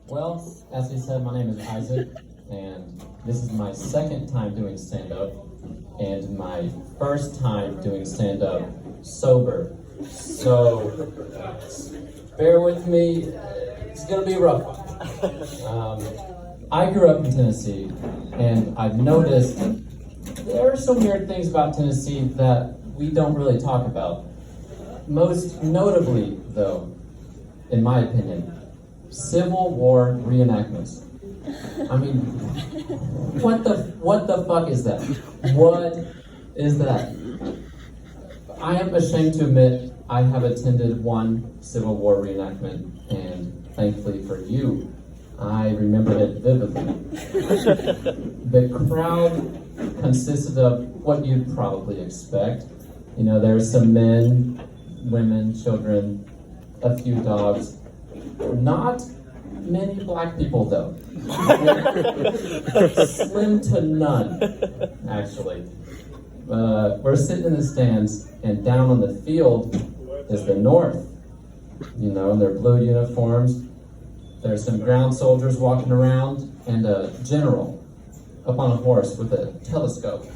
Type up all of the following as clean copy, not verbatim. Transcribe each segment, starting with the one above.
Well, as he said, my name is Isaac, and this is my second time doing stand-up, and my first time doing stand-up sober. So, bear with me, it's gonna be a rough one. I grew up in Tennessee, and I've noticed there are some weird things about Tennessee that we don't really talk about. Most notably, though, in my opinion, Civil War reenactments. I mean, what the fuck is that? What is that? I am ashamed to admit I have attended one Civil War reenactment, and thankfully for you, I remember it vividly. The crowd consisted of what you'd probably expect. You know, there's some men, women, children, a few dogs. Not many black people, though. Slim to none, actually. We're sitting in the stands, and down on the field is the North. You know, in their blue uniforms. There's some ground soldiers walking around, and a general up on a horse with a telescope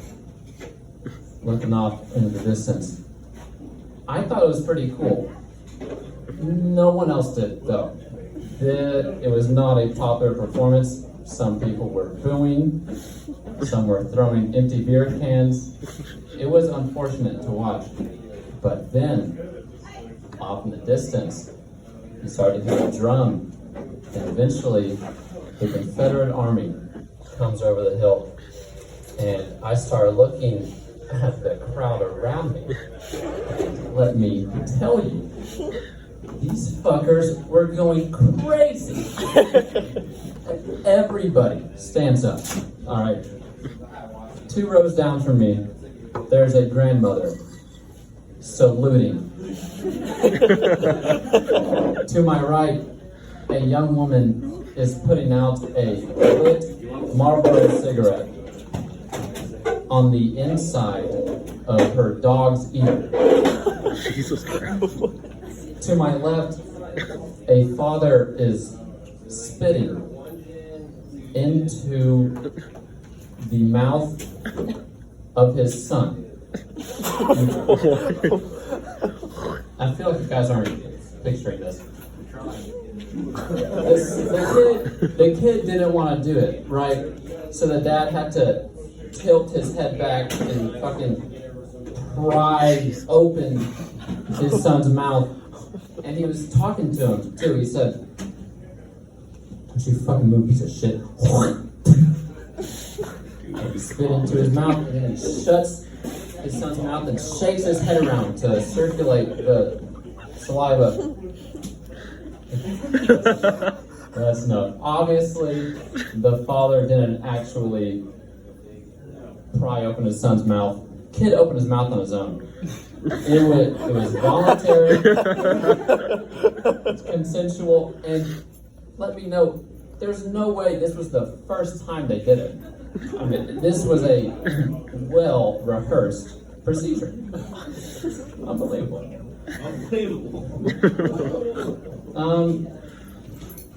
looking off into the distance. I thought it was pretty cool. No one else did, though. It was not a popular performance. Some people were booing. Some were throwing empty beer cans. It was unfortunate to watch. But then, off in the distance, you started to hear a drum. And eventually, the Confederate Army comes over the hill. And I started looking at the crowd around me. And let me tell you, these fuckers were going crazy. Everybody stands up. All right. 2 rows down from me, there's a grandmother saluting. To my right, a young woman is putting out a lit Marlboro cigarette on the inside of her dog's ear. Jesus Christ. To my left, a father is spitting into the mouth of his son. I feel like you guys aren't picturing this. The kid didn't want to do it, right? So the dad had to tilt his head back and fucking pry open his son's mouth. And he was talking to him, too. He said, "Don't you fucking move, piece of shit." And he spit into his mouth, and then he shuts his son's mouth and shakes his head around to circulate the saliva. That's enough. Obviously, the father didn't actually pry open his son's mouth. Kid opened his mouth on his own. It was voluntary, it's consensual, and let me know, there's no way this was the first time they did it. I mean, this was a well-rehearsed procedure. Unbelievable.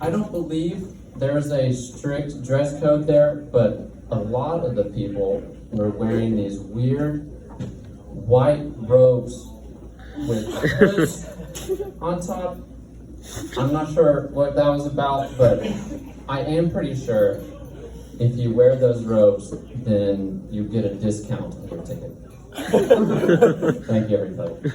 I don't believe there's a strict dress code there, but a lot of the people were wearing these weird white robes with hoods on top. I'm not sure what that was about, but I am pretty sure if you wear those robes, then you get a discount on your ticket. Thank you, everybody.